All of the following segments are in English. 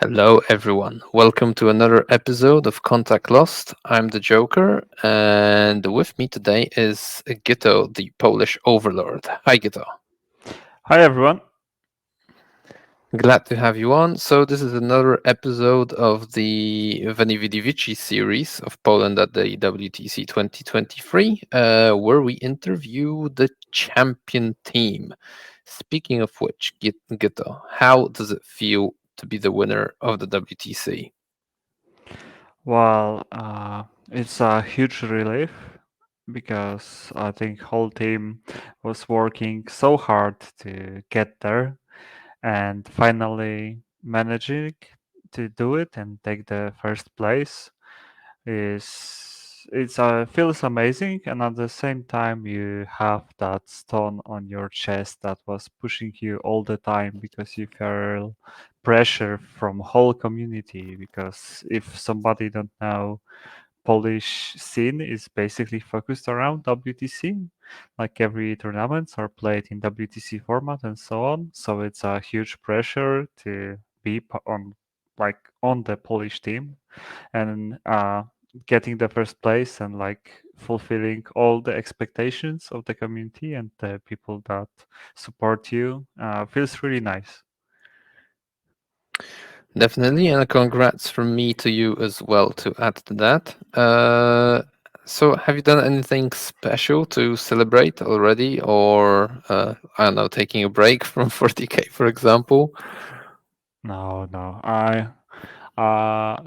Hello, everyone. Welcome to another episode of Contact Lost. I'm the Joker, and with me today is Gyto, the Polish overlord. Hi, Gyto. Hi everyone. Glad to have you on. So, this is another episode of the Veni, Vidi, Vici series of Poland at the WTC 2023, where we interview the champion team. Speaking of which, Gyto, how does it feel to be the winner of the WTC? Well, it's a huge relief because I think whole team was working so hard to get there and finally managing to do it and take the first place is feels amazing, and at the same time you have that stone on your chest that was pushing you all the time because you feel pressure from whole community. Because if somebody don't know, Polish scene is basically focused around WTC, like every tournaments are played in WTC format and so on, so it's a huge pressure to be on the Polish team and getting the first place and like fulfilling all the expectations of the community and the people that support you feels really nice. Definitely, and a congrats from me to you as well to add to that. So, have you done anything special to celebrate already, or I don't know, taking a break from 40K, for example? No, I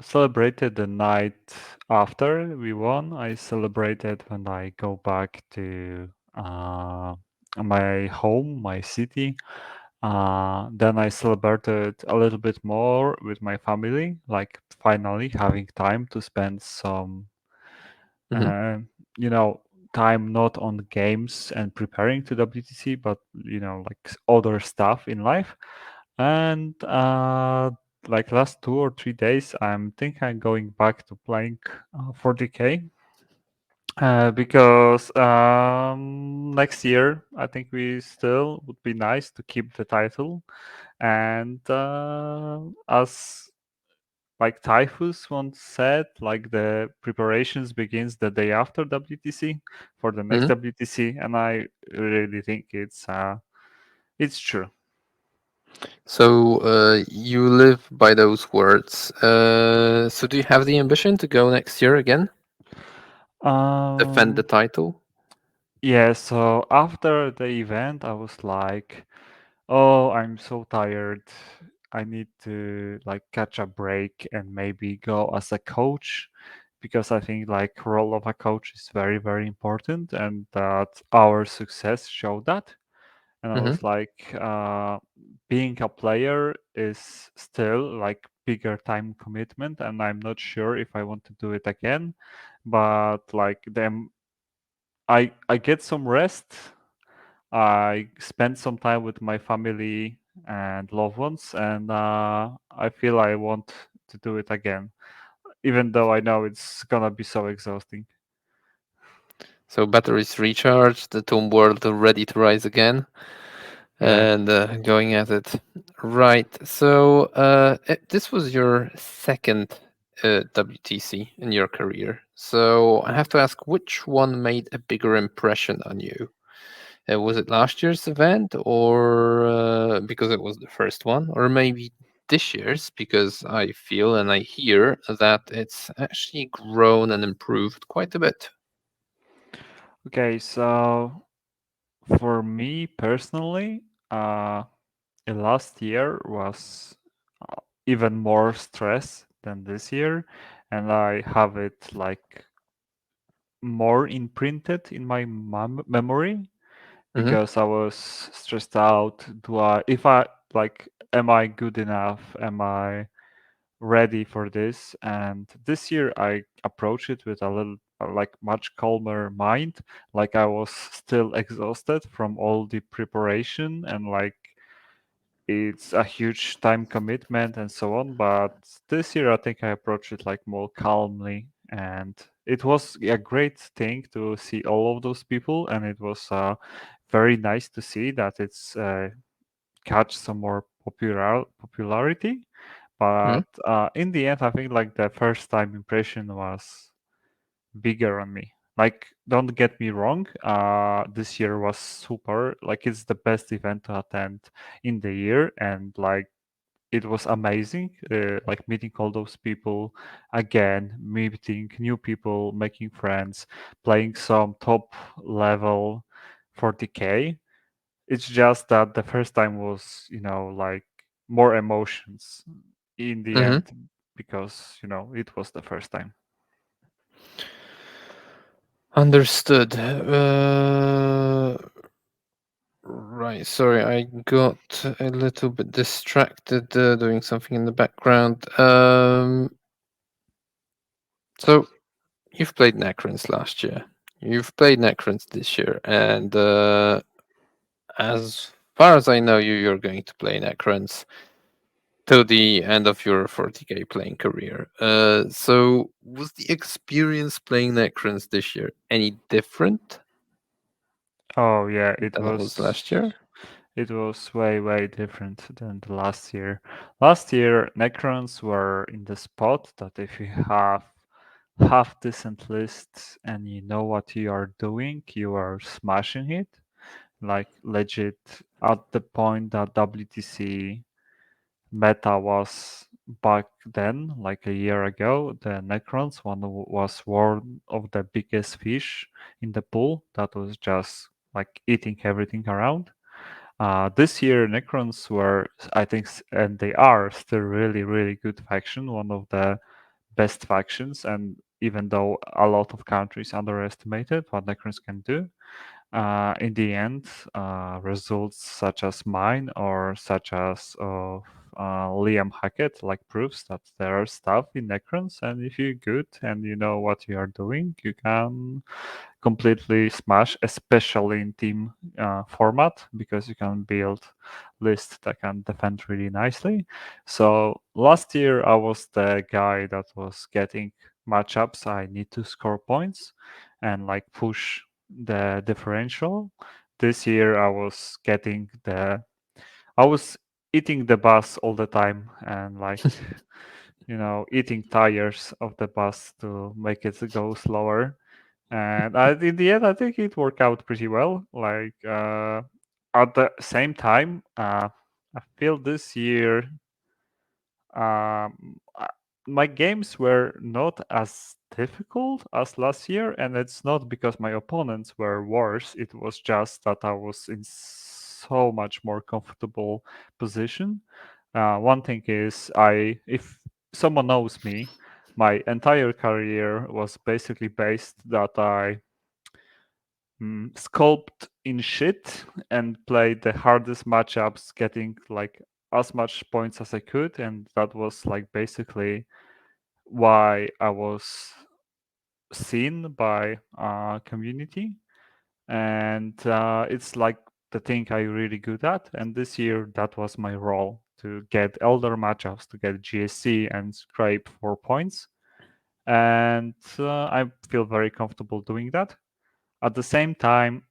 celebrated the night after we won. I celebrated when I go back to my home, my city. Then I celebrated a little bit more with my family, like finally having time to spend some, Hmm. uh, you know, time not on games and preparing to WTC, but like other stuff in life. And like last 2 or 3 days, I'm think I'm going back to playing 40K. Because next year I think we still would be nice to keep the title, and as like Typhus once said, like the preparations begins the day after WTC for the next Hmm. WTC, and I really think it's true. So, you live by those words. So, do you have the ambition to go next year again, defend the Um, title? yeah. So after the event, I was like, "Oh, I'm so tired. I need to like catch a break and maybe go as a coach." Because I think like role of a coach is very, very important, and that our success showed that. And I Hmm. was like, being a player is still like bigger time commitment, and I'm not sure if I want to do it again. But like then I get some rest. I spend some time with my family and loved ones, and I feel I want to do it again, even though I know it's gonna be so exhausting. So, batteries recharged, the Tomb World ready to rise again. Yeah. And going at it. Right. So this was your second WTC in your career. So I have to ask, which one made a bigger impression on you? Was it last year's event, or because it was the first one, or maybe this year's? Because I feel and I hear that it's actually grown and improved quite a bit. Okay, so for me personally, uh, last year was even more stress than this year, and I have it like more imprinted in my memory Hmm. because I was stressed out. If I like, am I good enough? Am I ready for this? And this year I approach it with a little like much calmer mind. Like I was still exhausted from all the preparation and like it's a huge time commitment and so on. But this year I think I approached it like more calmly, and it was a great thing to see all of those people, and it was very nice to see that it's catch some more popularity. But Mhm. in the end, I think like the first time impression was bigger on me. Like, don't get me wrong, this year was super. Like, it's the best event to attend in the year, and like it was amazing. Like meeting all those people again, meeting new people, making friends, playing some top level 40k. It's just that the first time was, like more emotions in the Mhm. end because, it was the first time. Understood. Right. Sorry, I got a little bit distracted doing something in the background. So you've played Necrons last year. You've played Necrons this year, and as far as I know, you're going to play Necrons till the end of your 40k playing career. So was the experience playing Necrons this year any different Oh yeah, than it was last year? it was way different than the last year. Last year, Necrons were in the spot that if you have half decent lists and you know what you are doing, you are smashing it. Like legit at the point that WTC meta was back then, like a year ago, the Necrons was one of the biggest fish in the pool that was just like eating everything around. This year, Necrons were, I think, and they are still really good faction, one of the best factions. And even though a lot of countries underestimated what Necrons can do, in the end, results such as mine or such as of Liam Hackett like proves that there are stuff in Necrons, and if you're good and you know what you are doing, you can completely smash, especially in team format, because you can build lists that can defend really nicely. So last year I was the guy that was getting matchups. I need to score points and like push the differential. This year I was eating the bus all the time and like eating tires of the bus to make it go slower. And in the end, I think it worked out pretty well. Like at the same time, I feel this year my games were not as difficult as last year, and it's not because my opponents were worse. It was just that I was in so much more comfortable position. One thing is, if someone knows me, my entire career was basically based that I sculpt in shit and played the hardest matchups, getting like as much points as I could, and that was like basically why I was seen by community, and it's like the thing I really good at. And this year, that was my role to get elder matchups, to get GSC and scrape 4 points, and I feel very comfortable doing that. At the same time,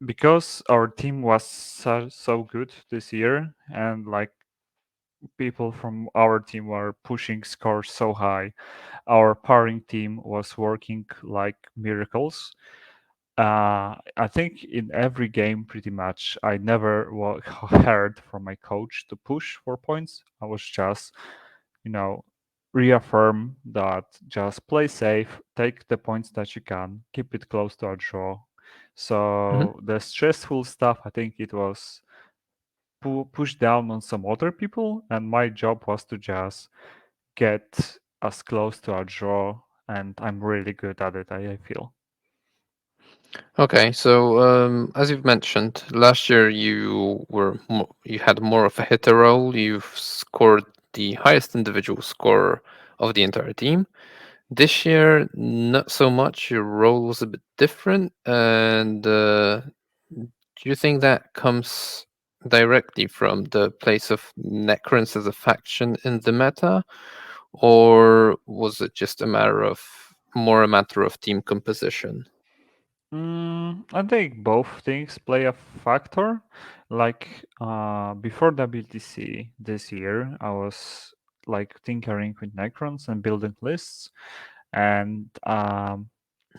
because our team was so good this year, and like people from our team were pushing scores so high, our pairing team was working like miracles. I think in every game, pretty much, I never heard from my coach to push 4 points. I was just, you know, reaffirm that just play safe, take the points that you can, keep it close to a draw. Mhm. So the stressful stuff, I think it was pushed down on some other people, and my job was to just get as close to a draw, and I'm really good at it. I feel. Okay, so as you've mentioned, last year you had more of a hitter role. You've scored the highest individual score of the entire team. This year, not so much. Your role was a bit different, and do you think that comes directly from the place of Necrons as a faction in the meta, or was it just a matter of team composition? I think both things play a factor. Like before WTC this year, I was like tinkering with Necrons and building lists, and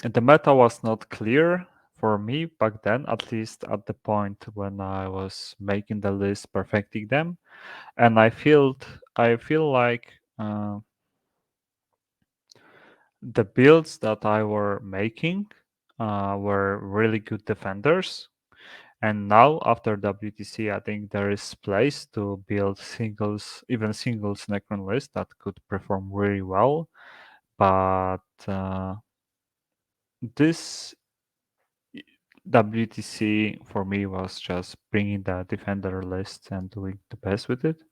the meta was not clear for me back then, at least at the point when I was making the list, perfecting them, and I feel like the builds that I were making were really good defenders. And now after WTC, I think there is place to build singles, even singles Necron list that could perform really well. But this WTC for me was just bringing the defender list and doing the best with it.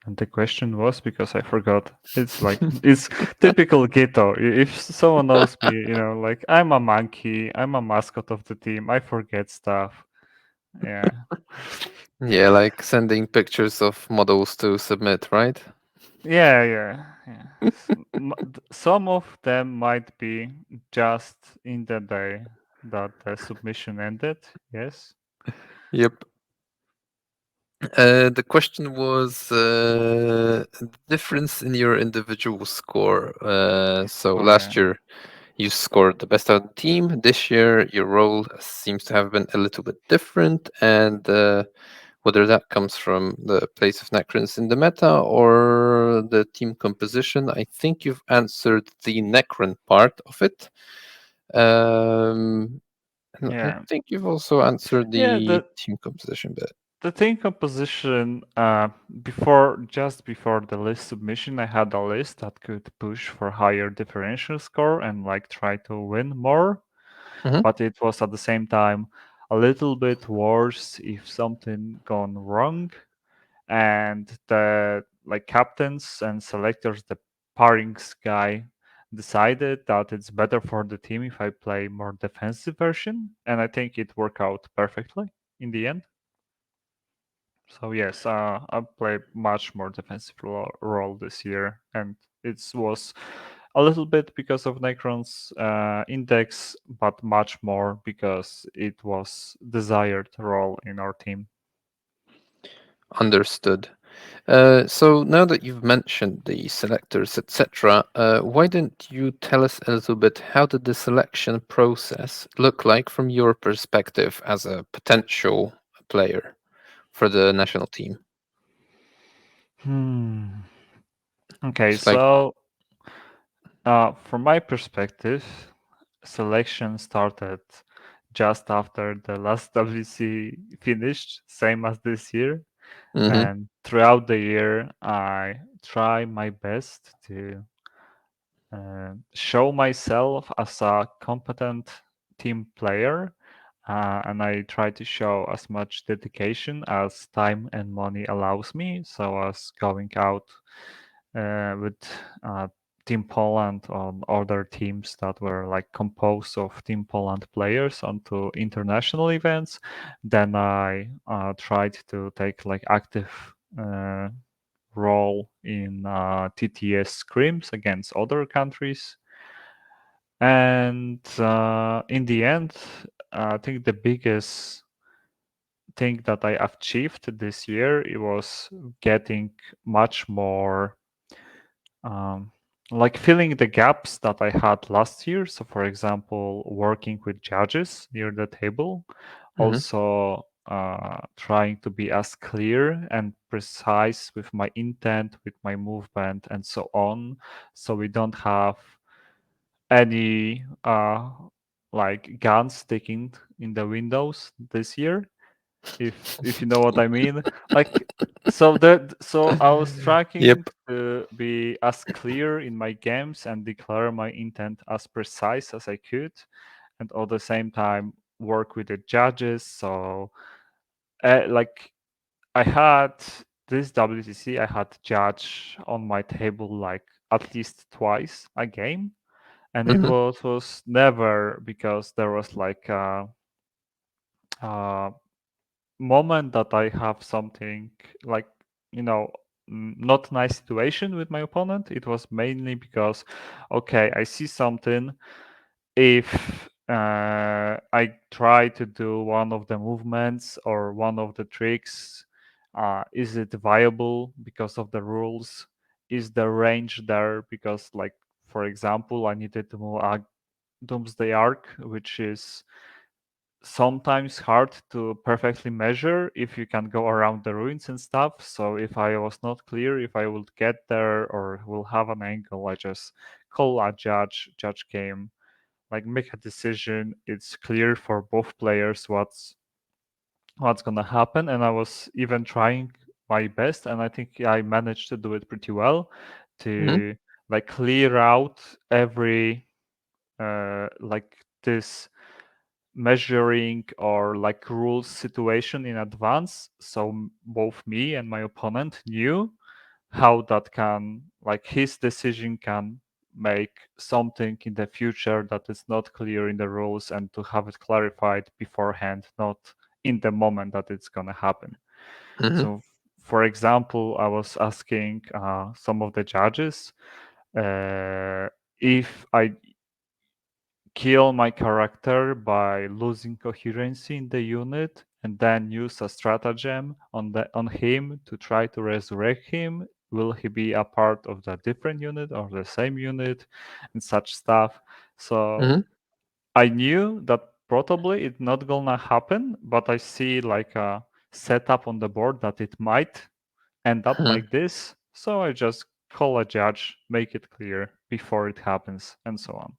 And the question was because I forgot. It's like it's typical Gyto. If someone knows me, like I'm a monkey, I'm a mascot of the team. I forget stuff. Yeah, Yeah, like sending pictures of models to submit, right? yeah. Some of them might be just in the day that the submission ended. Yes. Yep. The question was the difference in your individual score. So Oh yeah. last year you scored the best out of the team. This year your role seems to have been a little bit different, and whether that comes from the place of Necrons in the meta or the team composition, I think you've answered the Necron part of it. Um, and I Yeah. think you've also answered Yeah. the team composition bit. The team composition, just before the list submission, I had a list that could push for higher differential score and like try to win more. Hmm. But it was at the same time a little bit worse if something gone wrong, and the like captains and selectors, the pairings guy decided that it's better for the team if I play more defensive version, and I think it worked out perfectly in the end. So yes, I played much more defensive role this year, and it was a little bit because of Necron's index, but much more because it was desired role in our team. Understood. So now that you've mentioned the selectors, etc., why don't you tell us a little bit how did the selection process look like from your perspective as a potential player for the national team? Hmm. Okay, It's like, so from my perspective, selection started just after the last WC finished, same as this year. mm-hmm, And throughout the year, I try my best to show myself as a competent team player. And I try to show as much dedication as time and money allows me. So as going out with Team Poland on other teams that were like composed of Team Poland players onto international events, then I tried to take like active uh, role in TTS scrims against other countries. And in the end, I think the biggest thing that I achieved this year it was getting much more um, like filling the gaps that I had last year. So, for example, working with judges near the table, mm-hmm. also trying to be as clear and precise with my intent, with my movement, and so on. So we don't have any like guns sticking in the windows this year, if you know what I mean. Like so I was trying Yep. to be as clear in my games and declare my intent as precise as I could, and at the same time work with the judges. So like I had this WTC, I had judge on my table like at least twice a game, and it Mm-hmm. was never because there was like a moment that I have something like, you know, not nice situation with my opponent. It was mainly because, okay, I see something. If I try to do one of the movements or one of the tricks. Is it viable because of the rules? Is the range there? Because, like, for example, I needed to move a Doomsday Arc, which is sometimes hard to perfectly measure if you can go around the ruins and stuff. So if I was not clear if I would get there or will have an angle, I just call a judge. Judge came, like, make a decision. It's clear for both players what's gonna happen, and I was even trying my best, and I think I managed to do it pretty well Hmm. to, like, clear out every like this measuring or like rules situation in advance, so both me and my opponent knew how that can, like, his decision can make something in the future that is not clear in the rules, and to have it clarified beforehand, not in the moment that it's going to happen. Hmm. So for example, I was asking some of the judges, if I kill my character by losing coherency in the unit and then use a stratagem on him to try to resurrect him, will he be a part of the different unit or the same unit and such stuff. So Hmm. I knew that probably it's not gonna happen, but I see like a setup on the board that it might end up Hmm. like this, so I just call a judge, make it clear before it happens, and so on.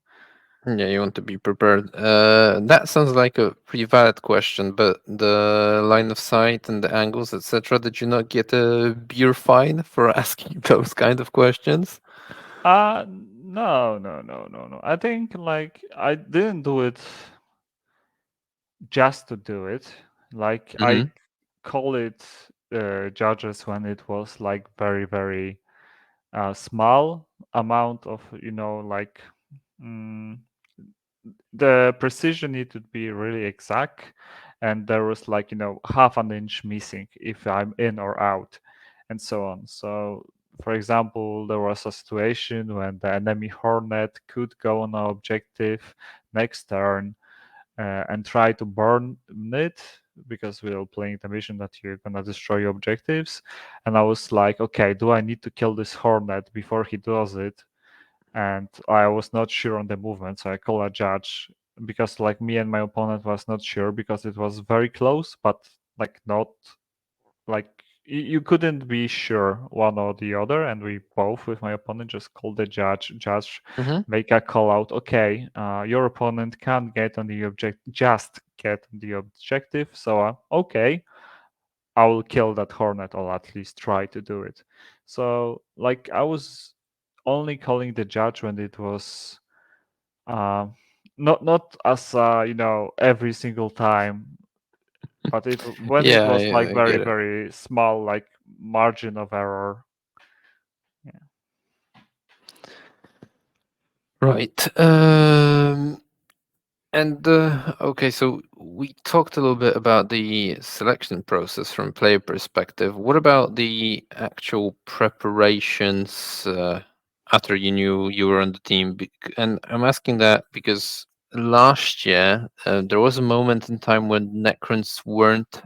Yeah, you want to be prepared. That sounds like a pretty valid question, but the line of sight and the angles, etc., did you not get a beer fine for asking those kind of questions? No, no, no, no, no. I think, like, I didn't do it just to do it. Like, I Hmm. call it judges when it was like very, very small amount of, like, mm, the precision needed to be really exact, and there was, like, half an inch missing if I'm in or out, and so on. So for example, there was a situation when the enemy hornet could go on our objective next turn and try to burn it, because we were playing the mission that you're gonna destroy your objectives. And I was like, okay, do I need to kill this hornet before he does it? And I was not sure on the movement, so I called a judge, because, like, me and my opponent was not sure, because it was very close, but, like, not, like, you couldn't be sure one or the other, and we both with my opponent just called the judge. Judge Hmm. make a call out. Okay, your opponent can't get on the object, just get on the objective. So okay, I will kill that hornet, or at least try to do it. So, like, I was only calling the judge when it was uh, not as every single time, but it when it Yeah, was like I very, get it. very small, like, margin of error. Yeah. Right. And okay, so we talked a little bit about the selection process from player perspective. What about the actual preparations after you knew you were on the team? And I'm asking that because last year there was a moment in time when Necrons weren't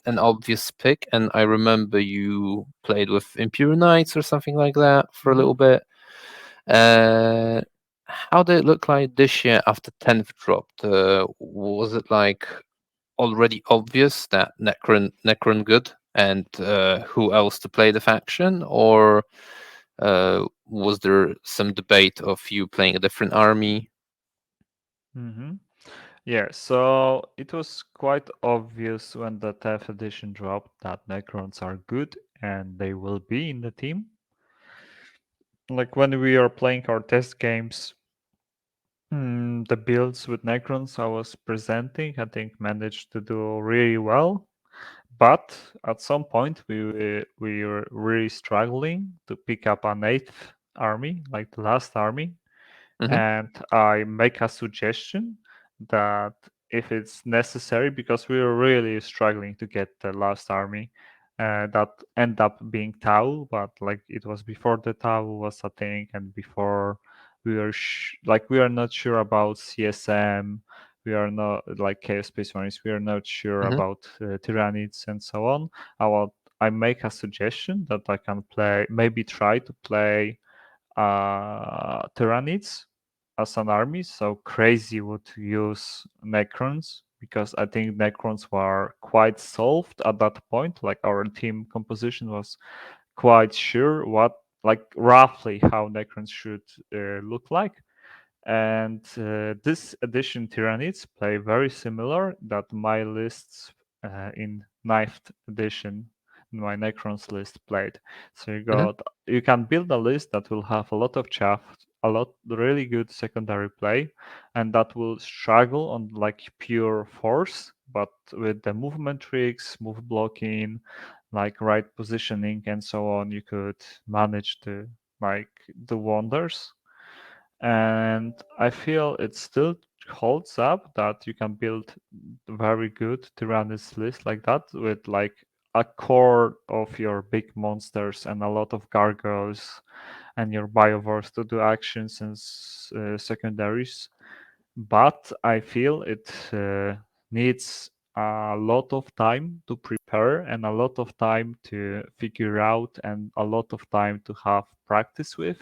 an obvious pick, and I remember you played with Imperial Knights or something like that for a Hmm. little bit. Uh, how did it look like this year after 10th dropped? Was it like already obvious that Necron good and who else to play the faction, or was there some debate of you playing a different army? Hmm. Yeah, so it was quite obvious when the 10th edition dropped that Necrons are good and they will be in the team. Like, when we are playing our test games, the builds with Necrons I was presenting, I think, managed to do really well. But at some point, we were really struggling to pick up an eighth army, like the last army, Hmm. and I make a suggestion that if it's necessary, because we were really struggling to get the last army, that end up being Tau, but, like, it was before the Tau was a thing, and before we were like, we are not sure about CSM, We are not like Chaos Space Marines. We are not sure Mm-hmm. about Tyranids and so on. I want I make a suggestion that I can play, maybe try to play Tyranids as an army. So Crazy would use Necrons because I think Necrons were quite solved at that point. Like our team composition was quite sure what, like roughly how Necrons should look like. And this edition Tyranids play very similar that my lists in ninth edition, my Necrons list played. So Mm-hmm. you can build a list that will have a lot of chaff, a lot really good secondary play, and that will struggle on like pure force, but with the movement tricks, move blocking, like right positioning and so on, you could manage to like do wonders. And I feel it still holds up that you can build very good Tyrannus list like that with like a core of your big monsters and a lot of gargoyles and your biovores to do actions and secondaries. But I feel it needs a lot of time to prepare and a lot of time to figure out and a lot of time to have practice with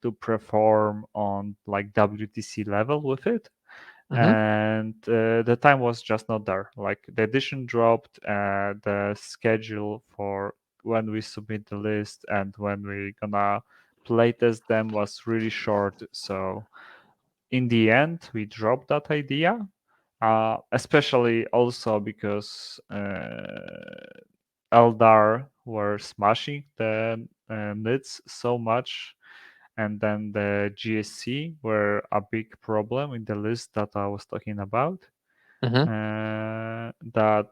to perform on like WTC level with it. Mm-hmm. And the time was just not there. Like the edition dropped, the schedule for when we submit the list and when we gonna playtest them was really short. So in the end, we dropped that idea, especially also because Eldar were smashing the nits so much, and then the GSC were a big problem in the list that I was talking about. Mm-hmm. That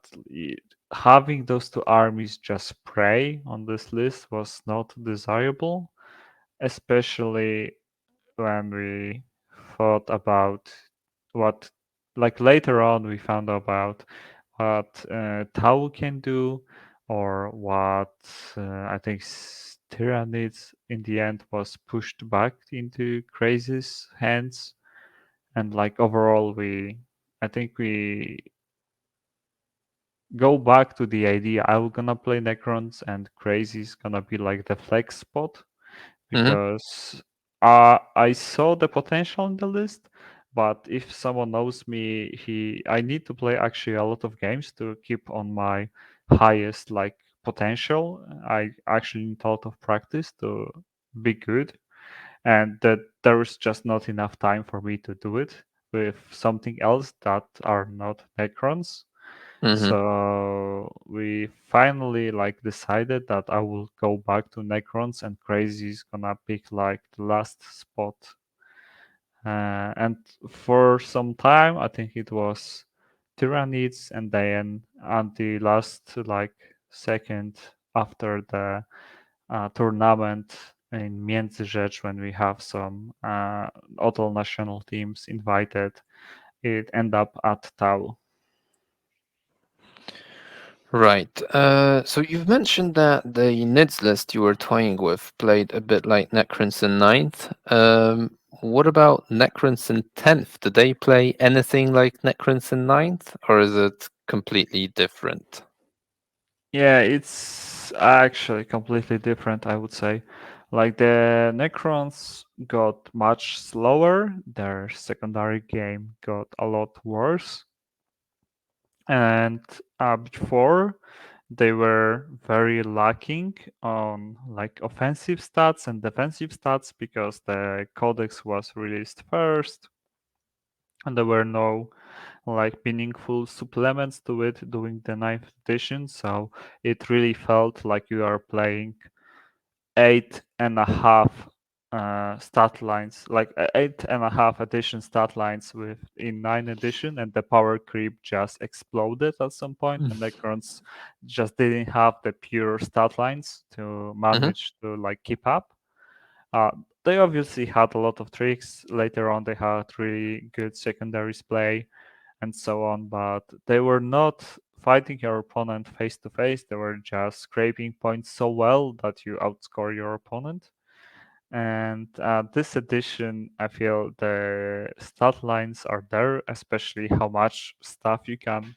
having those two armies just prey on this list was not desirable, especially when we thought about what, like later on we found about what Tau can do, or what I think Tyranids in the end was pushed back into Crazy's hands. And like overall I think we go back to the idea I was gonna play Necrons and Crazy's gonna be like the flex spot, Mm-hmm. because I saw the potential in the list, but if someone knows me, I need to play actually a lot of games to keep on my highest like potential. I actually need a lot of practice to be good, and that there is just not enough time for me to do it with something else that are not Necrons. Mm-hmm. So we finally like decided that I will go back to Necrons and Crazy is gonna pick like the last spot. And for some time, I think it was Tyranids, and then on the last like second after the tournament in Międzyrzecz, when we have some other national teams invited, it end up at Tau. Right. So you've mentioned that the NIDS list you were toying with played a bit like Necrons in ninth. What about Necrons in 10th? Did they play anything like Necrons in ninth, or is it completely different? Yeah, it's actually completely different, I would say. Like the Necrons got much slower, their secondary game got a lot worse, and before they were very lacking on like offensive stats and defensive stats because the codex was released first and there were no like meaningful supplements to it during the ninth edition. So it really felt like you are playing 8.5 stat lines, like 8.5 edition stat lines with in 9 edition, and the power creep just exploded at some point, and Necrons just didn't have the pure stat lines to Mm-hmm. manage to like keep up. Uh, they obviously had a lot of tricks. Later on, they had really good secondaries play and so on, but they were not fighting your opponent face to face. They were just scraping points so well that you outscore your opponent. And this edition, I feel the stat lines are there, especially how much stuff you can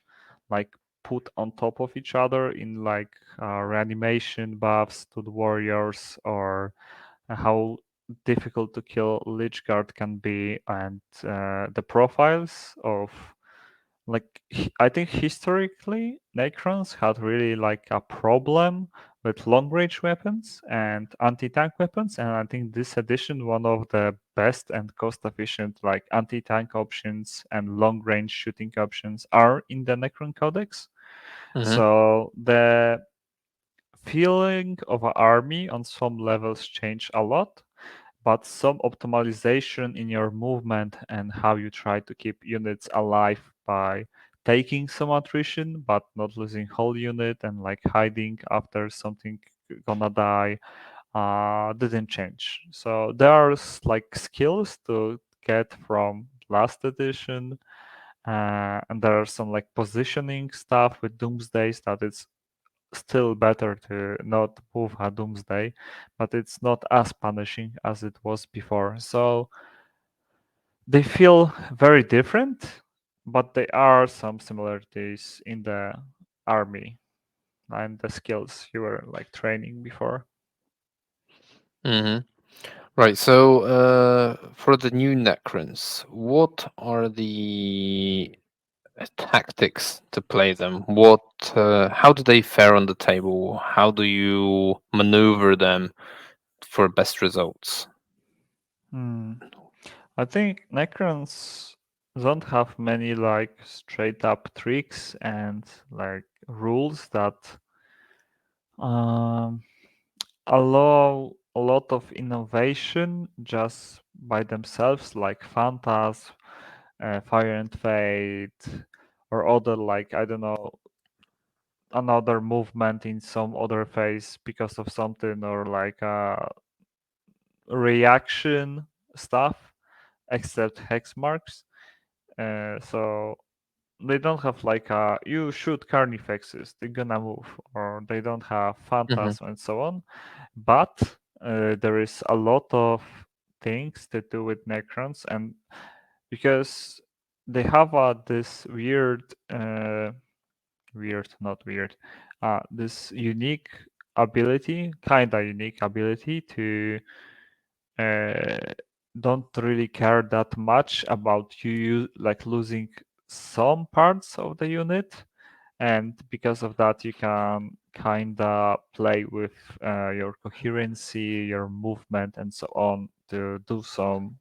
like put on top of each other in like reanimation buffs to the warriors, or how difficult to kill Lich Guard can be, and the profiles of like I think historically Necrons had really like a problem with long range weapons and anti-tank weapons, and I think this edition one of the best and cost efficient like anti-tank options and long range shooting options are in the Necron Codex. Mm-hmm. So the feeling of an army on some levels change a lot, but some optimization in your movement and how you try to keep units alive by taking some attrition but not losing whole unit and like hiding after something gonna die didn't change. So there are like skills to get from last edition, and there are some like positioning stuff with Doomsdays that it's still better to not move a Doomsday, but it's not as punishing as it was before. So they feel very different, but there are some similarities in the army and the skills you were like training before. Mm-hmm. Right. So, for the new Necrons, what are the tactics to play them? How do they fare on the table? How do you maneuver them for best results? Hmm. I think Necrons don't have many like straight up tricks and like rules that um, allow a lot of innovation just by themselves, like Phantas, Fire and Fate, or other like I don't know another movement in some other phase because of something, or like reaction stuff, except hex marks. So they don't have like you shoot carnifexes, they're gonna move, or they don't have Mm-hmm. phantasm and so on. But there is a lot of things to do with Necrons, and because they have this not weird, this unique ability, kinda unique ability to uh, don't really care that much about you like losing some parts of the unit, and because of that you can kinda play with your coherency, your movement and so on to do some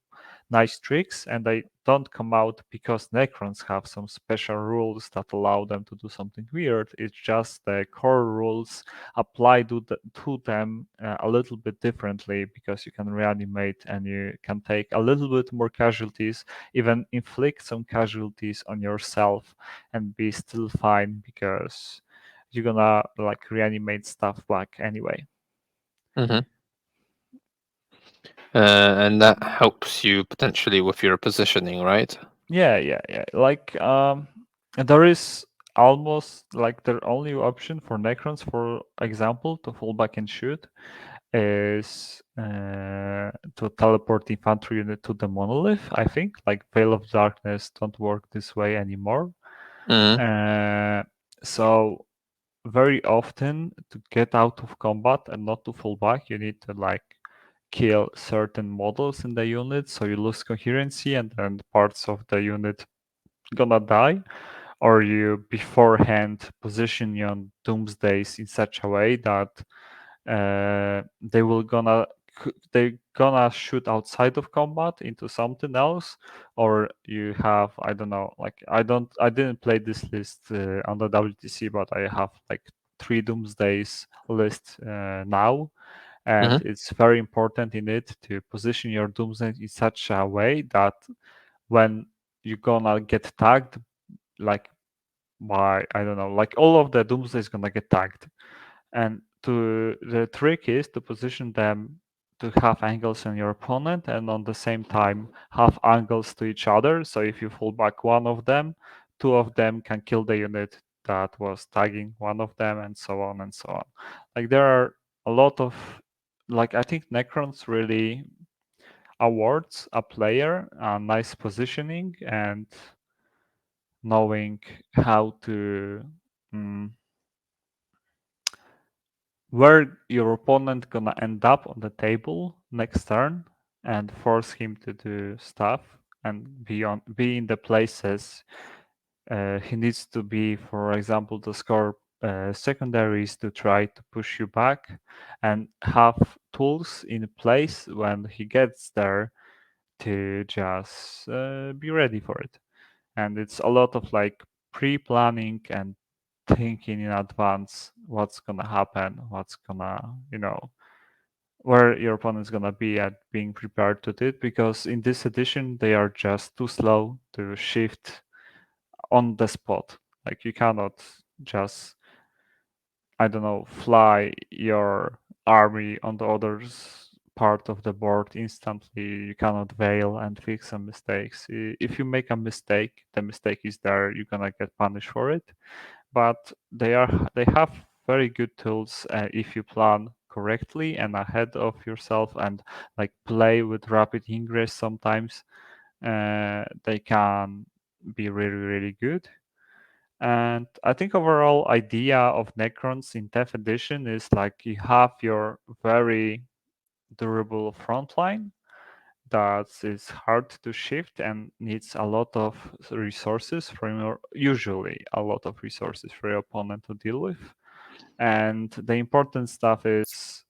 nice tricks, and they don't come out because Necrons have some special rules that allow them to do something weird. It's just the core rules apply to them a little bit differently, because you can reanimate and you can take a little bit more casualties, even inflict some casualties on yourself and be still fine, because you're gonna like reanimate stuff back anyway. Mm-hmm. And that helps you potentially with your positioning, right? Yeah. Like there is almost like the only option for Necrons, for example, to fall back and shoot is to teleport infantry unit to the monolith. I think like Veil of Darkness don't work this way anymore. Mm-hmm. Uh, so very often to get out of combat and not to fall back, you need to like kill certain models in the unit, so you lose coherency and then parts of the unit gonna die, or you beforehand position your doomsdays in such a way that they gonna shoot outside of combat into something else, or you have I don't know, like I didn't play this list on the WTC, but I have like 3 doomsdays list now, and Mm-hmm. it's very important in it to position your doomsday in such a way that when you're gonna get tagged, like by I don't know, like all of the doomsday is gonna get tagged, and to the trick is to position them to have angles on your opponent and on the same time have angles to each other. So if you fall back one of them, two of them can kill the unit that was tagging one of them, and so on and so on. Like there are a lot of like I think Necrons really awards a player a nice positioning and knowing how to mm, where your opponent gonna end up on the table next turn and force him to do stuff and be in the places he needs to be, for example, to score secondaries to try to push you back and have tools in place when he gets there to just be ready for it. And it's a lot of like pre-planning and thinking in advance what's gonna happen, what's gonna, where your opponent's gonna be at being prepared to it. Because in this edition, they are just too slow to shift on the spot. Like you cannot just, I don't know, fly your army on the other part of the board instantly. You cannot veil and fix some mistakes. If you make a mistake, the mistake is there. You're gonna get punished for it. But they have very good tools if you plan correctly and ahead of yourself and like play with rapid ingress sometimes. They can be really really good. And I think overall idea of Necrons in 10th edition is like you have your very durable front line that is hard to shift and needs a lot of resources from your usually a lot of resources for your opponent to deal with. And the important stuff is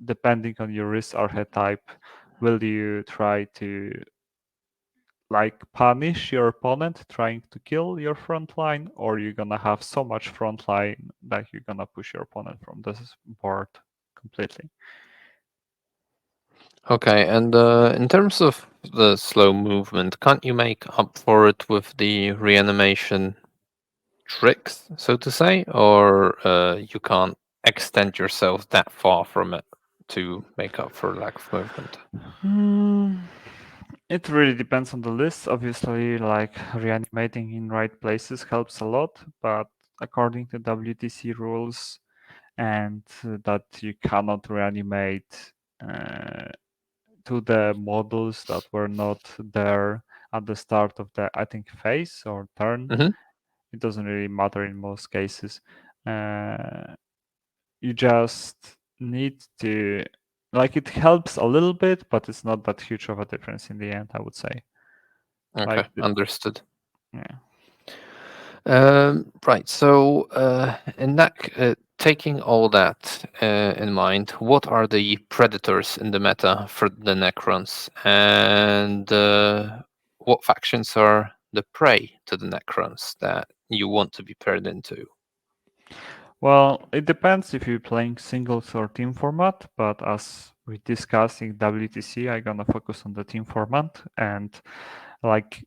depending on your risk archetype, will you try to like punish your opponent trying to kill your front line, or you're gonna have so much front line that you're gonna push your opponent from this board completely. Okay, and in terms of the slow movement, can't you make up for it with the reanimation tricks, so to say, or you can't extend yourself that far from it to make up for lack of movement? Hmm. It really depends on the list. Obviously, like reanimating in right places helps a lot, but according to WTC rules, and that you cannot reanimate uh, to the models that were not there at the start of the, I think, phase or turn. Hmm. It doesn't really matter in most cases. Uh, you just need to, like, it helps a little bit, but it's not that huge of a difference in the end, I would say. Okay, Like, understood. yeah. Right. So, taking all that in mind, what are the predators in the meta for the Necrons, and what factions are the prey to the Necrons that you want to be paired into? Well, it depends if you're playing singles or team format, but as we discussed in WTC, I'm gonna focus on the team format and like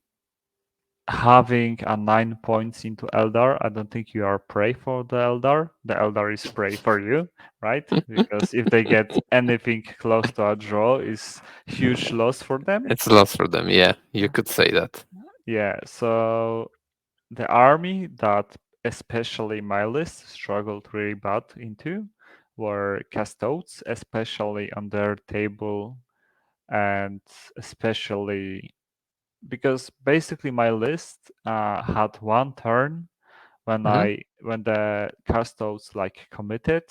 having a 9 points into Eldar. I don't think you are prey for the Eldar. The Eldar is prey for you, right? Because if they get anything close to a draw, is huge loss for them. It's a loss for them. Yeah, you could say that. Yeah, so the army that especially my list struggled really bad into were Castodes, especially on their table, and especially because basically my list had one turn Hmm. when the Castodes like committed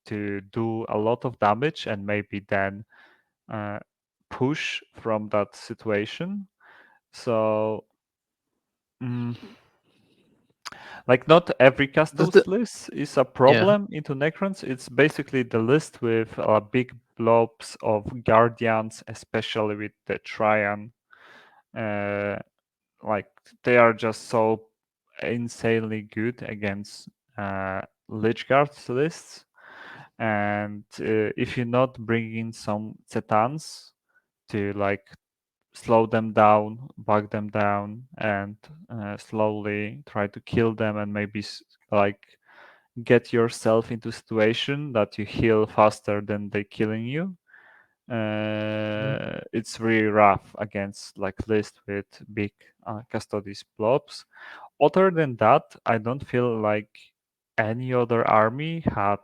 to do a lot of damage and maybe then uh, push from that situation. So. mm, Like not every Does the Custodes list is a Yeah. problem into Necrons. It's basically the list with big blobs of Guardians, especially with the Trian. Uh, like they are just so insanely good against Lich Guards lists. And if you're not bringing some Zetans to like slow them down, bug them down, and slowly try to kill them, and maybe like get yourself into a situation that you heal faster than they killing you. Mhm. It's really rough against like list with big custodies blobs. Other than that, I don't feel like any other army had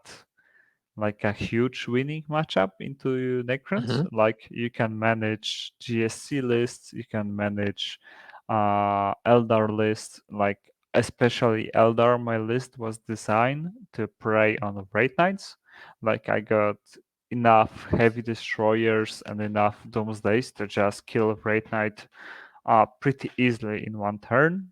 like a huge winning matchup into Necrons. Mm-hmm. Like you can manage GSC lists, you can manage Eldar lists. Like especially Eldar, my list was designed to prey on the Wraith Knights. Like I got enough heavy destroyers and enough Doomsdays to just kill Wraith Knight pretty easily in one turn.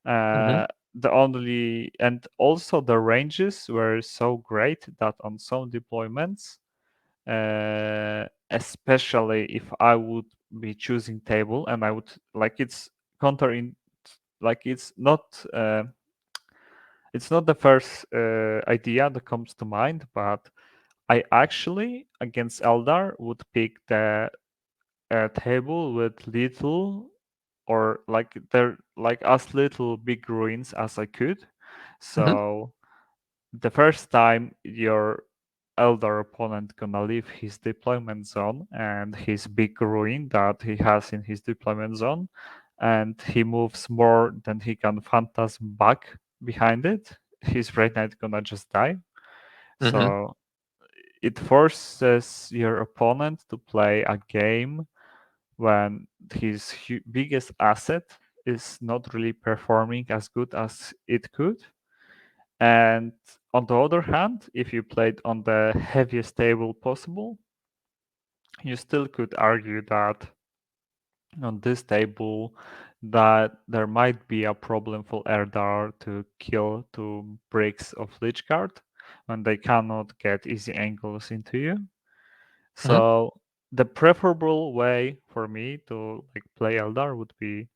Mm-hmm. Uh, the only and also the ranges were so great that on some deployments, especially if I would be choosing table and I would like it's counter in like it's not the first idea that comes to mind, but I actually against Eldar would pick the table with little or like they're like as little big ruins as I could. Mm-hmm. So the first time your elder opponent gonna leave his deployment zone and his big ruin that he has in his deployment zone, and he moves more than he can phantasm back behind it, his red knight gonna just die. Mm-hmm. So it forces your opponent to play a game when his biggest asset is not really performing as good as it could. And on the other hand, if you played on the heaviest table possible, you still could argue that on this table that there might be a problem for Erdar to kill two bricks of Lich Guard when they cannot get easy angles into you. Mm-hmm. So the preferable way for me to like play Eldar would be,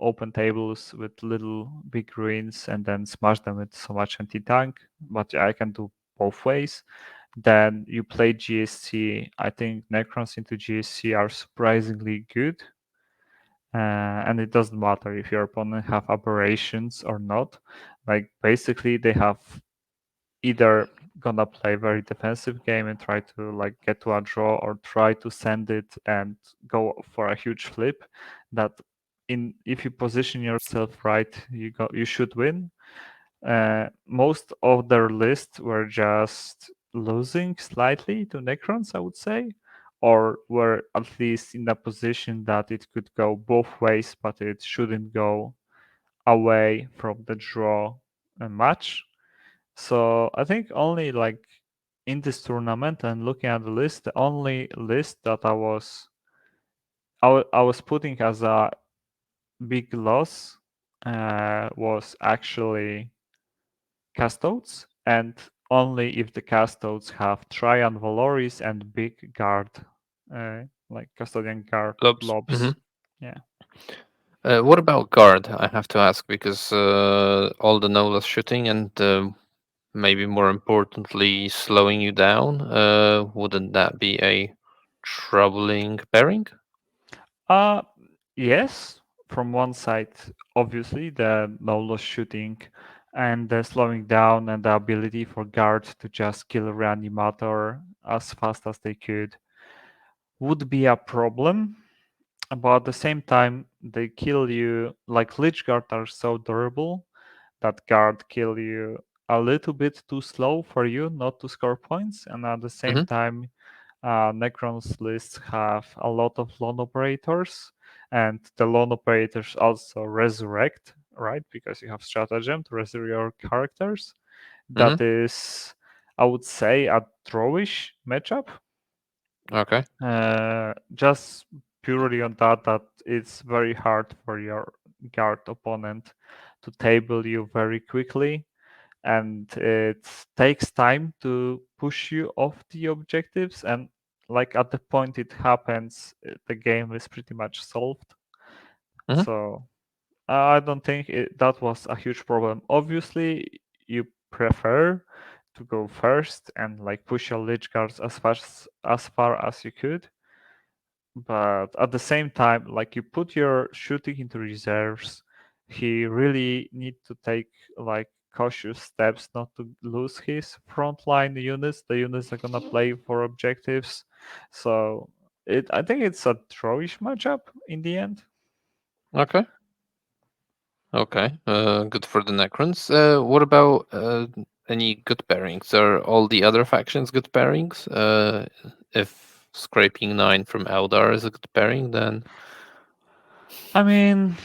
open tables with little big ruins and then smash them with so much anti-tank. But I can do both ways. Then you play GSC. I think Necrons into GSC are surprisingly good. And it doesn't matter if your opponent have aberrations or not. Like basically they have either gonna play very defensive game and try to like get to a draw or try to send it and go for a huge flip that in if you position yourself right you should win. Most of their lists were just losing slightly to Necrons, I would say, or were at least in a position that it could go both ways but it shouldn't go away from the draw match. So I think only like in this tournament and looking at the list, the only list that I was putting as a big loss was actually Castodes, and only if the Castodes have Trian Valoris and big guard, like custodian guard Lobs. Mm-hmm. blobs. Yeah. What about guard? I have to ask because all the no-loss shooting and maybe more importantly slowing you down. Wouldn't that be a troubling pairing? Uh yes, from one side, obviously the no loss shooting and the slowing down and the ability for guards to just kill a reanimator as fast as they could would be a problem. But at the same time, they kill you like Lich Guard are so durable that guard kill you a little bit too slow for you not to score points, and at the same Mm-hmm. time Necron's lists have a lot of lone operators, and the lone operators also resurrect, right? Because you have stratagem to resurrect your characters. Mm-hmm. That is, I would say, a drawish matchup. Okay. Just purely on that it's very hard for your guard opponent to table you very quickly, and it takes time to push you off the objectives, and like at the point it happens the game is pretty much solved. Mm-hmm. So I don't think that was a huge problem. Obviously you prefer to go first and like push your lich guards as far as you could, but at the same time like you put your shooting into reserves, he really need to take like cautious steps not to lose his frontline units, the units are gonna play for objectives. So I think it's a drawish matchup in the end. Okay. Okay. Good for the Necrons. What about any good pairings? Are all the other factions good pairings? If scraping 9 from Eldar is a good pairing, then I mean,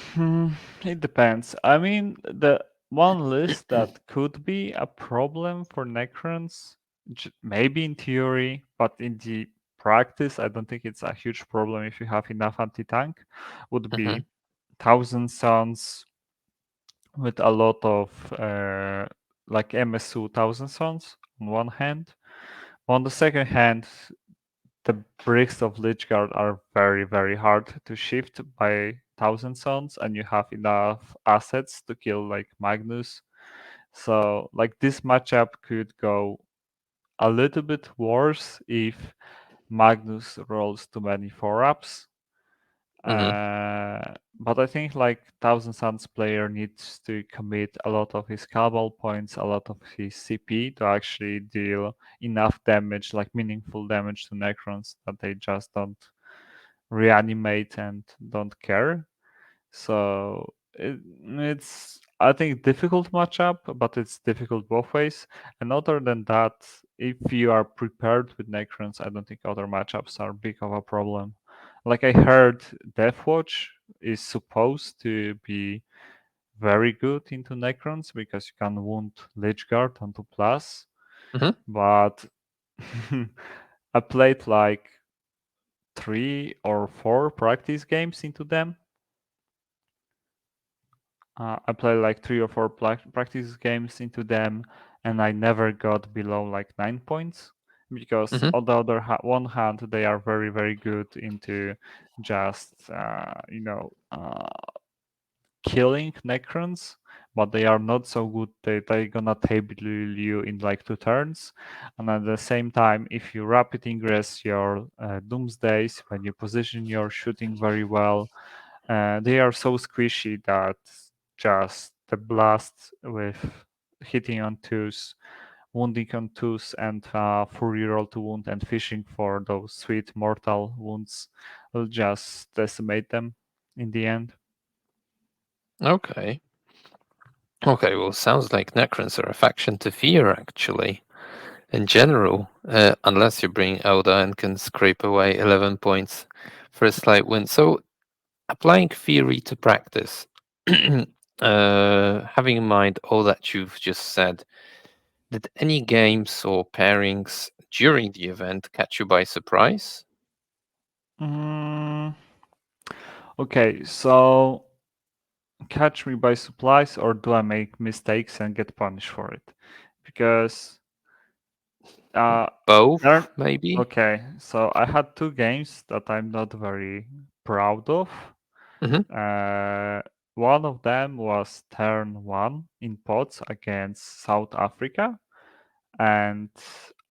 it depends. I mean, the one list that could be a problem for Necrons, maybe in theory, but in the practice, I don't think it's a huge problem if you have enough anti-tank, would hmm be Thousand Suns with a lot of like MSU Thousand Suns on one hand. On the second hand, the bricks of Lychguard are very, very hard to shift by Thousand Suns, and you have enough assets to kill like Magnus. So, like, this matchup could go a little bit worse if Magnus rolls too many 4-ups. hmm But I think like Thousand Suns player needs to commit a lot of his cabal points, a lot of his CP to actually deal enough damage, like meaningful damage to Necrons that they just don't reanimate and don't care. So it's I think difficult matchup, but it's difficult both ways. And other than that, if you are prepared with Necrons, I don't think other matchups are big of a problem. Like I heard, Deathwatch is supposed to be very good into Necrons because you can wound Lichguard onto plus, hmm but I played like 3 or 4 practice games into them. I played like 3 or 4 practice games into them, and I never got below like 9 points because hmm on the other one hand, they are very very good into just killing Necrons, but they are not so good. They gonna table you in like 2 turns, and at the same time, if you rapid ingress your Doomsdays when you position your shooting very well, they are so squishy that just the blast with hitting on twos, wounding on twos, and fury roll to wound and fishing for those sweet mortal wounds will just decimate them in the end. Okay. Okay, well, sounds like Necrons are a faction to fear, actually. In general, unless you bring Elda and can scrape away 11 points for a slight win. So, applying theory to practice, having in mind all that you've just said, did any games or pairings during the event catch you by surprise? Mm, okay, so catch me by supplies, or do I make mistakes and get punished for it? Because uh, there. Both, maybe? Okay, so I had 2 games that I'm not very proud of. hmm Uh, one of them was turn one in pots against South Africa, and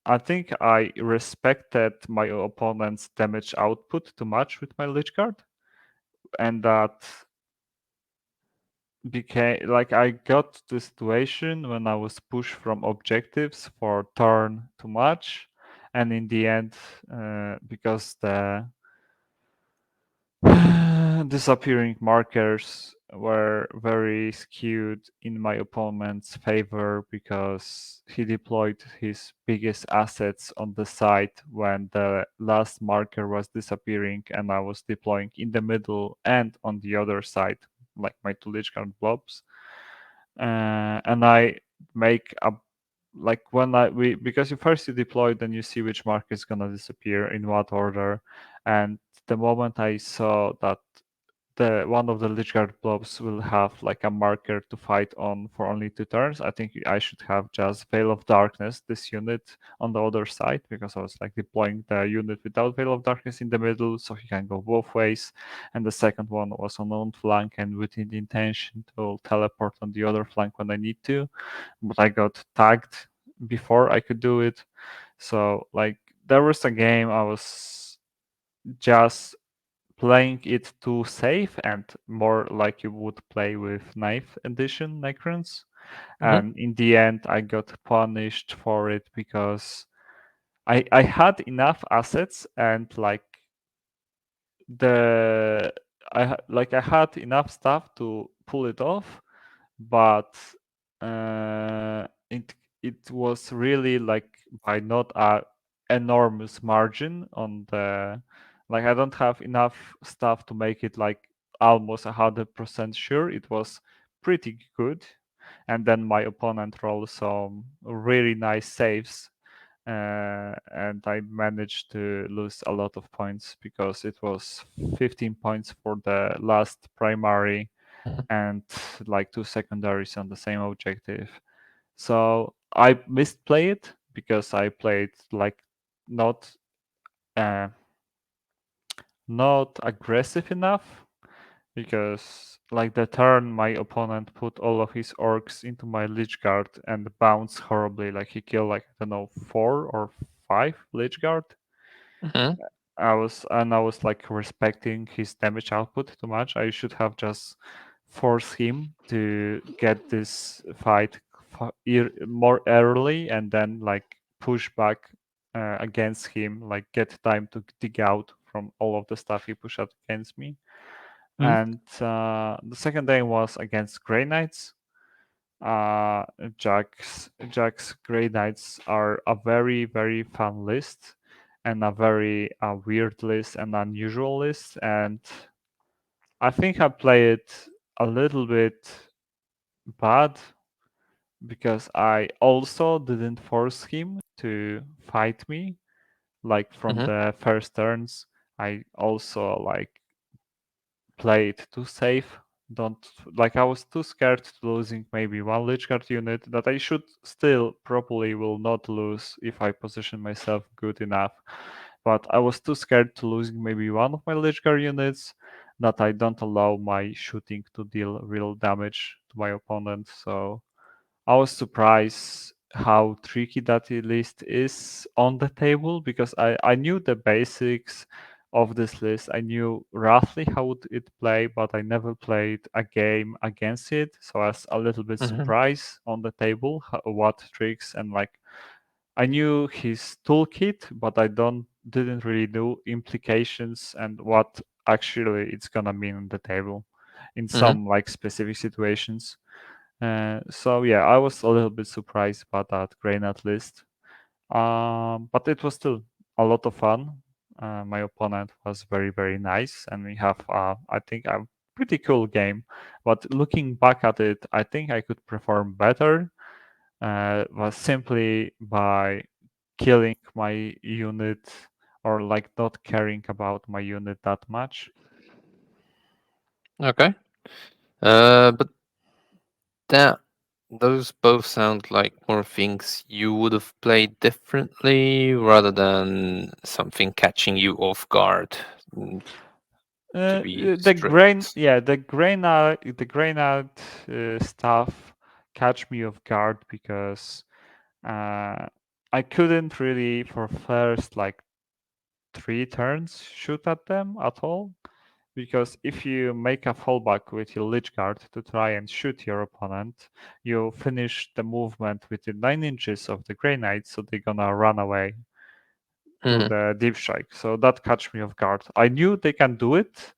I think I respected my opponent's damage output too much with my Lich Guard, and that became like I got to the situation when I was pushed from objectives for turn too much, and in the end, because the disappearing markers were very skewed in my opponent's favor because he deployed his biggest assets on the side when the last marker was disappearing, and I was deploying in the middle and on the other side, like my two Lich Guard blobs. And I make a like when I we because you first you deploy, then you see which marker is gonna disappear in what order, and the moment I saw that the one of the Lichguard blobs will have like a marker to fight on for only 2 turns, I think I should have just Veil of Darkness this unit on the other side because I was like deploying the unit without Veil of Darkness in the middle so he can go both ways. And the second one was on one flank and within the intention to teleport on the other flank when I need to. But I got tagged before I could do it. So like there was a game I was just playing it too safe and more like you would play with Knife Edition Necrons. hmm And in the end, I got punished for it because I had enough assets and like the I had enough stuff to pull it off, but it it was really like by not a enormous margin on the, like I don't have enough stuff to make it like almost 100% sure. It was pretty good, and then my opponent rolled some really nice saves, and I managed to lose a lot of points because it was 15 points for the last primary Mhm. and like two secondaries on the same objective. So I misplayed because I played like not uh, not aggressive enough, because like the turn my opponent put all of his orcs into my Lich Guard and bounced horribly. Like he killed like I don't know 4 or 5 Lich Guard. Mhm. I was like respecting his damage output too much. I should have just forced him to get this fight more early, and then like push back against him, like get time to dig out from all of the stuff he pushed out against me. Mhm. And the second game was against Grey Knights. uh Jack's Grey Knights are a very very fun list, and a very weird list and unusual list, and I think I play it a little bit bad because I also didn't force him to fight me like from Mhm. the first turns. I also like play it too safe. Don't like I was too scared to losing maybe one Lich Guard unit that I should still probably will not lose if I position myself good enough. But I was too scared to losing maybe one of my Lich Guard units that I don't allow my shooting to deal real damage to my opponent. So I was surprised how tricky that list is on the table, because I knew the basics of this list. I knew roughly how would it play, but I never played a game against it. So I was a little bit Mhm. surprised on the table what tricks, and like I knew his toolkit, but I don't didn't really know implications and what actually it's gonna mean on the table in Mhm. some like specific situations. So yeah, I was a little bit surprised about that Granite list, but it was still a lot of fun. My opponent was very very nice, and we have I think a pretty cool game. But looking back at it, I think I could perform better. Was simply by killing my unit, or like not caring about my unit that much. Okay. But that those both sound like more things you would have played differently rather than something catching you off guard. mm, to be The grain, strict. yeah, the grain out stuff catch me off guard because uh, I couldn't really for first like 3 turns shoot at them at all, because if you make a fallback with your Lich Guard to try and shoot your opponent, you finish the movement within 9 inches of the Grey Knight, so they're gonna run away to Mhm. the Deep Strike. So that catch me off guard. I knew they can do it,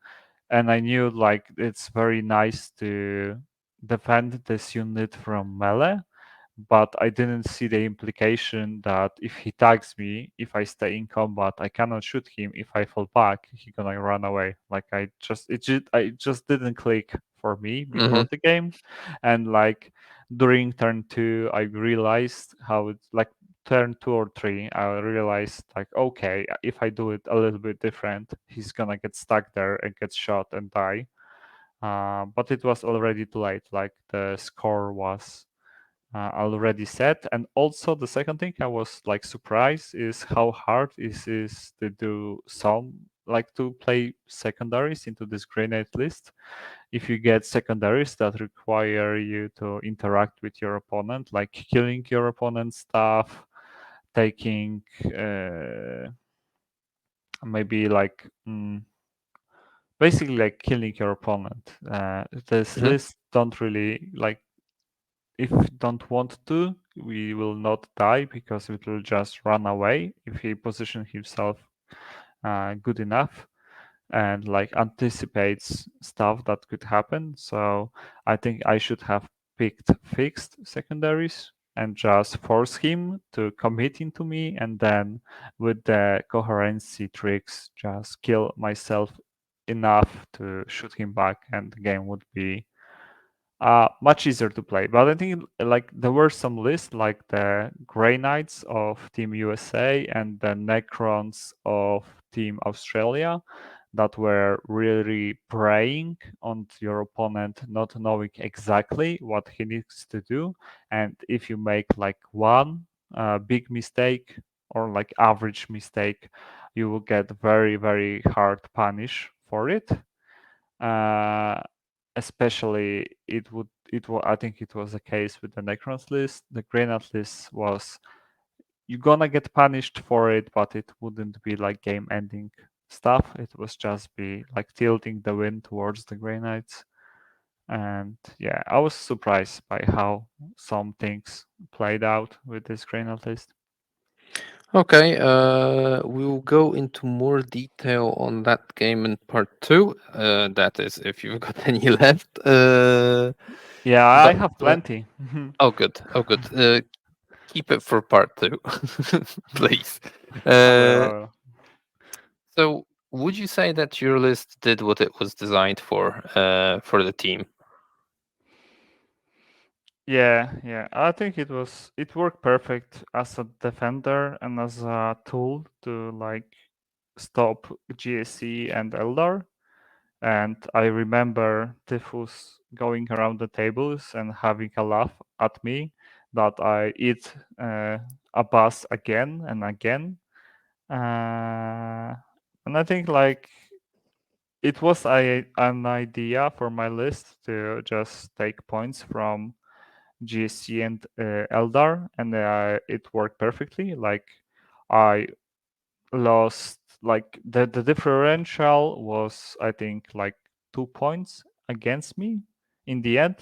and I knew like it's very nice to defend this unit from melee, but I didn't see the implication that if he tags me, if I stay in combat, I cannot shoot him. If I fall back, he gonna run away. Like I just didn't click for me before Mhm. the game, and like during turn two, I realized how it's like turn 2 or 3. I realized like okay, if I do it a little bit different, he's gonna get stuck there and get shot and die. But it was already too late. Like the score was already set. And also the second thing I was like surprised is how hard it is to do some like to play secondaries into this grenade list. If you get secondaries that require you to interact with your opponent, like killing your opponent's stuff, taking maybe like basically like killing your opponent. This Mhm. list don't really like, if don't want to, we will not die because it will just run away if he position himself good enough and like anticipates stuff that could happen. So I think I should have picked fixed secondaries. and just force him to commit into me, and then with the coherency tricks just kill myself enough to shoot him back, and the game would be much easier to play. But I think like there were some lists like the Grey Knights of Team USA and the Necrons of Team Australia that were really preying on your opponent, not knowing exactly what he needs to do. And if you make like one big mistake or like average mistake, you will get very, very hard punish for it. Uh, Especially I think it was the case with the Necrons list. The Grenade list was you're gonna get punished for it, but it wouldn't be like game ending stuff. It was just be like tilting the wind towards the Grey Knights. And yeah, I was surprised by how some things played out with this Grenade list. Okay, we'll go into more detail on that game in part two. That is, if you've got any left. Yeah, I But have plenty. oh, good. Oh, good. Keep it for part two, please. I will. Uh, I will. so, would you say that your list did what it was designed for the team? Yeah. I think it worked perfect as a defender and as a tool to like stop GSC and Eldar. And I remember Typhus going around the tables and having a laugh at me that I eat a bus again and again. And I think like it was an idea for my list to just take points from GSC and Eldar, and it worked perfectly. Like I lost like the differential was I think like 2 points against me in the end.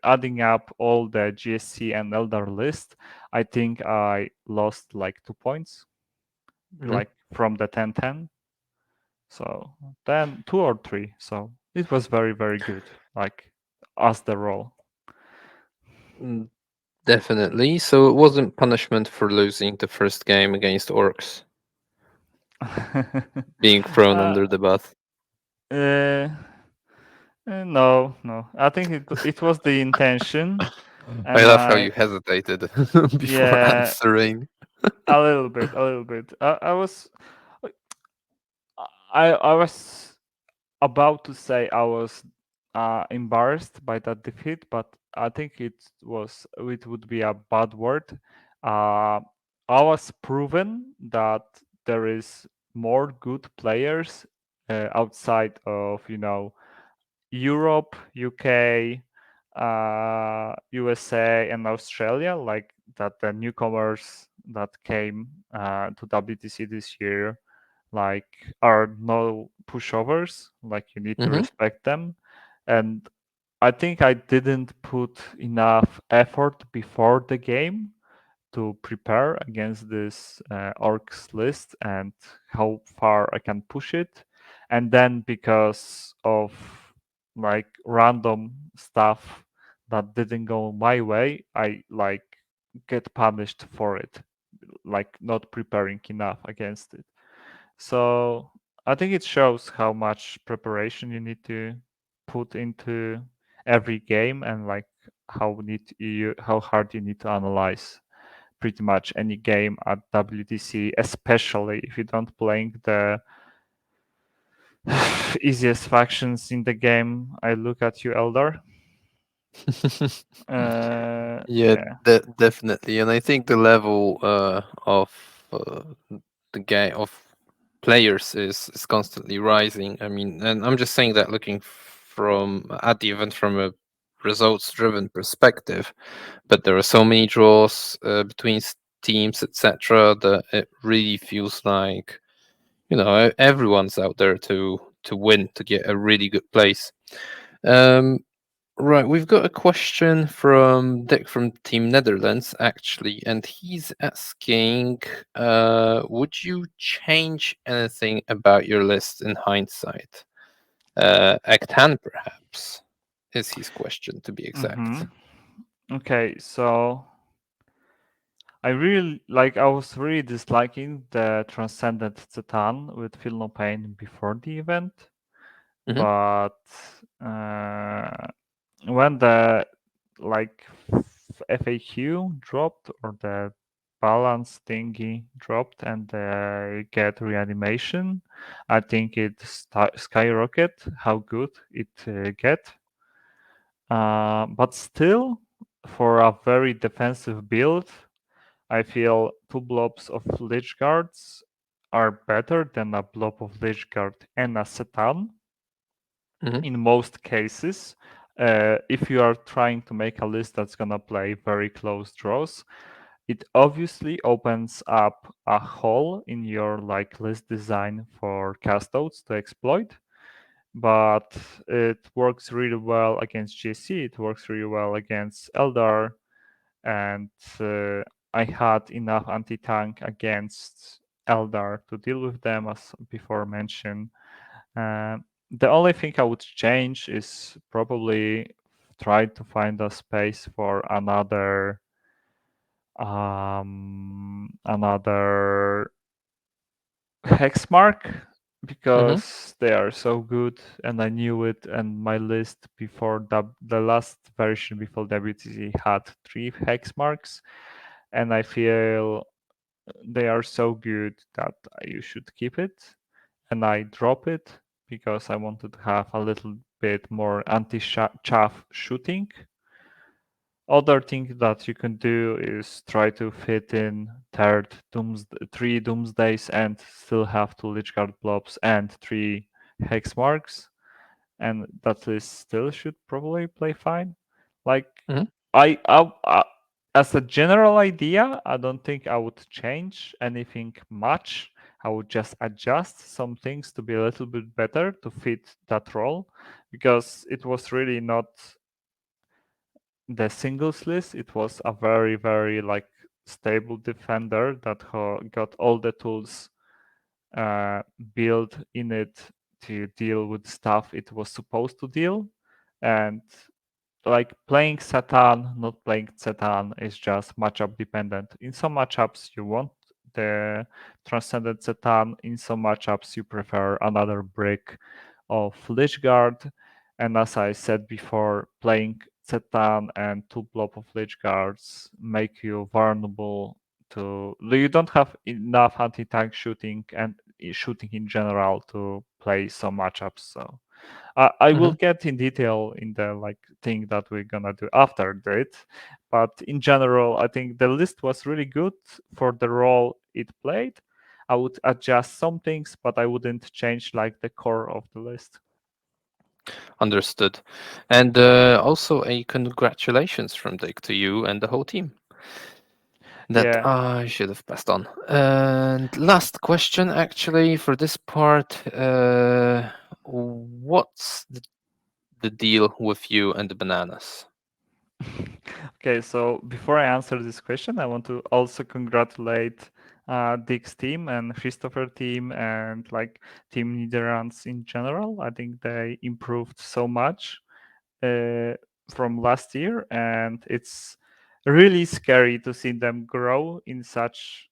Adding up all the GSC and Eldar list, I think I lost like 2 points, Mhm. like from the 10-10. So then 2 or 3. So it was very very good. Like as the role. Mm, definitely. So it wasn't punishment for losing the first game against orcs, being thrown uh, under the bus. uh, no. I think it was the intention, I and love how you hesitated before yeah, answering. a little bit. I was I was about to say I was embarrassed by that defeat, but I think it would be a bad word. Uh, I was proven that there is more good players outside of Europe, UK, USA, and Australia, like that the newcomers that came to WTC this year, like are no pushovers. Like you need to Hmm. respect them, and I think I didn't put enough effort before the game to prepare against this orcs list and how far I can push it. And then because of like random stuff that didn't go my way, I like get punished for it, like not preparing enough against it. So I think it shows how much preparation you need to put into every game, and like how hard you need to analyze pretty much any game at WTC, especially if you don't playing the easiest factions in the game. I look at you, Eldar. Yeah, Yeah. definitely. And I think the level of uh, the game of players is constantly rising. I mean, and I'm just saying that looking from at the event from a results-driven perspective, but there are so many draws between teams, etc., that it really feels like everyone's out there to win to get a really good place. Um, right, we've got a question from Dick from Team Netherlands actually, and he's asking, would you change anything about your list in hindsight? Act perhaps is his question to be Mm-hmm. exact. Okay, so I was really disliking the Transcendent Titan with Feel No Pain before the event, Hmm. but uh, when the like FAQ dropped or the balance thingy dropped and they get reanimation, I think it skyrocket how good it get. But still, for a very defensive build, I feel two blobs of Lich Guards are better than a blob of Lich Guard and a Satan Hmm. in most cases. If you are trying to make a list that's gonna play very close draws, it obviously opens up a hole in your like list design for castodes to exploit. But it works really well against GC. It works really well against Eldar, and I had enough anti-tank against Eldar to deal with them, as before mentioned. Uh, the only thing I would change is probably try to find a space for another hex mark Hmm. because they are so good and I knew it, and my list before the last version before WTC had 3 hex marks, and I feel they are so good that you should keep it, and I drop it because I wanted to have a little bit more anti-chaff shooting. Other thing that you can do is try to fit in three Doomsdays and still have 2 Lich Guard blobs and 3 hex marks, and that list still should probably play fine. Like Hmm. I as a general idea, I don't think I would change anything much. I would just adjust some things to be a little bit better to fit that role, because it was really not the singles list. It was a very like stable defender that got all the tools uh, built in it to deal with stuff it was supposed to deal. And like playing Satan, not playing Satan is just matchup dependent. In some matchups you want the Transcendent Satan, in some matchups you prefer another brick of Lich Guard. And as I said before, playing Satan and 2 blob of Lich Guards make you vulnerable to. You don't have enough anti-tank shooting and shooting in general to play some matchups. So I will Hmm. get in detail in the like thing that we're gonna do after that, but in general, I think the list was really good for the role it played. I would adjust some things, but I wouldn't change like the core of the list. Understood. And also a congratulations from Dick to you and the whole team. That Yeah. I should have passed on. And last question, actually, for this part. What's the deal with you and the bananas? Okay, so before I answer this question, I want to also congratulate Dick's team and Christopher team and like Team Netherlands in general. I think they improved so much uh, from last year, and it's really scary to see them grow in such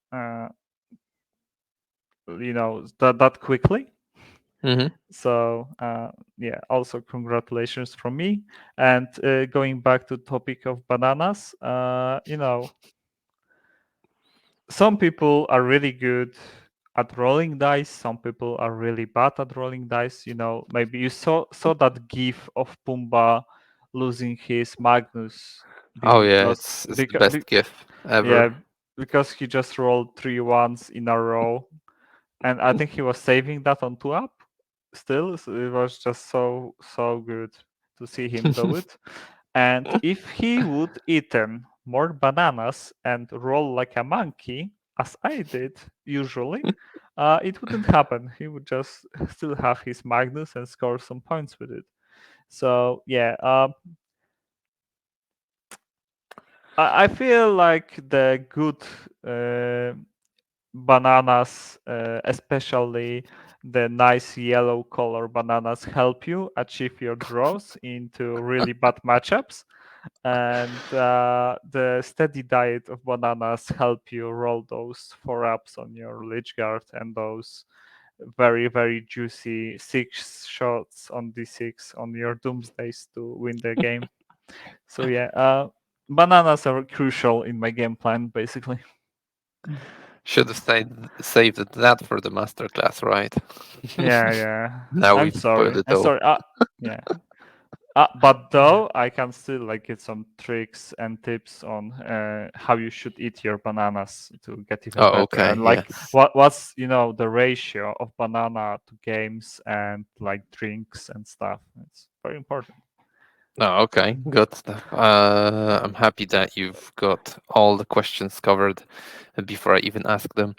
that quickly. Hmm. So yeah, also congratulations from me. And going back to topic of bananas, some people are really good at rolling dice. Some people are really bad at rolling dice. Maybe you saw that gif of Pumba losing his Magnus Oh yeah, because it's the best gift yeah, ever. because he just rolled 3 1s in a row, and I think he was saving that on 2 up. Still, so it was just so good to see him do it. And if he would eaten more bananas and roll like a monkey, as I did usually, it wouldn't happen. He would just still have his Magnus and score some points with it. So yeah, I feel like the good uh, bananas, especially the nice yellow color bananas, help you achieve your draws into really bad matchups. And the steady diet of bananas help you roll those 4 ups on your Lich Guard and those very juicy 6 shots on d6 on your Doomsdays to win the game. So yeah, bananas are crucial in my game plan basically. Should have saved that for the masterclass, right? Yeah, yeah. Now I'm we've spoiled sorry. it I'm all. sorry. Yeah. But though I can still like get some tricks and tips on how you should eat your bananas to get even Oh, better, okay, and like yes. what's the ratio of banana to games and like drinks and stuff. It's very important. Oh, okay, good stuff. I'm happy that you've got all the questions covered before I even ask them.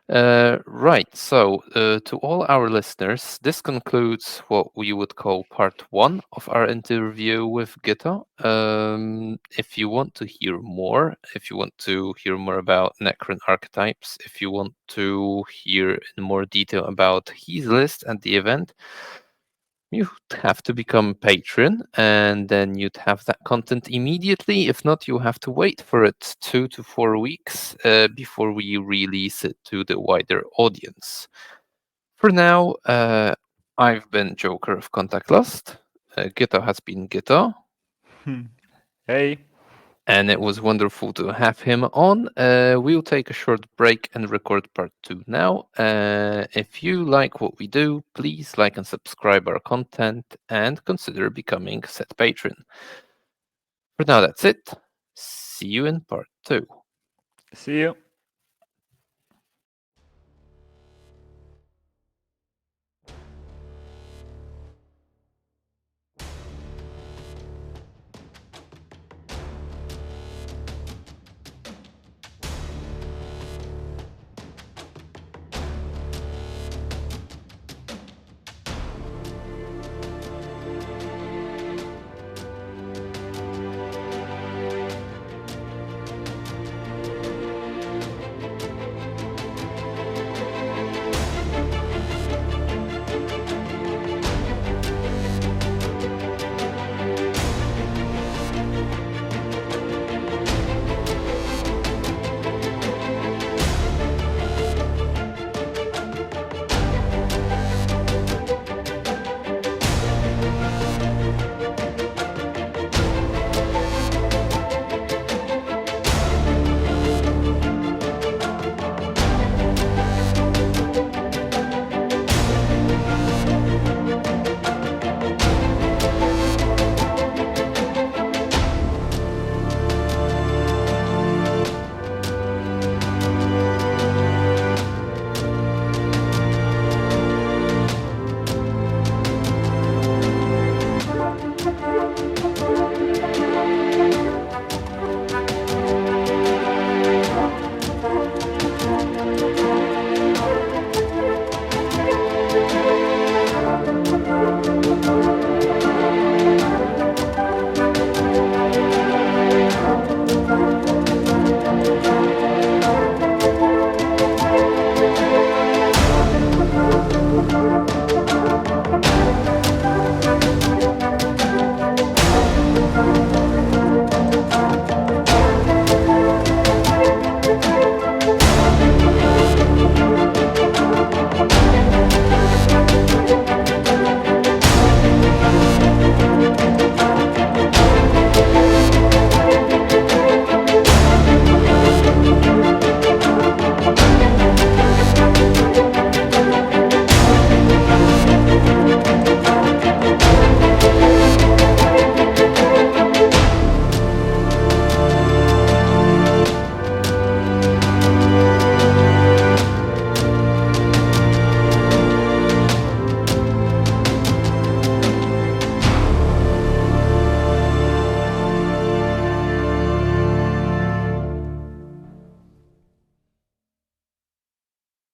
Right, so to all our listeners, this concludes what we would call part one of our interview with Gyto. If you want to hear more, if you want to hear more about Necron archetypes, if you want to hear in more detail about his list and the event, you'd have to become a patron, and then you'd have that content immediately. If not, you have to wait for it 2 to 4 weeks before we release it to the wider audience. For now, I've been Joker of Contact Lost. Gyto has been Gyto, Hey, and it was wonderful to have him on. We'll take a short break and record part two now. If you like what we do, please like and subscribe our content and consider becoming a set patron. For now, that's it. See you in part two. see you.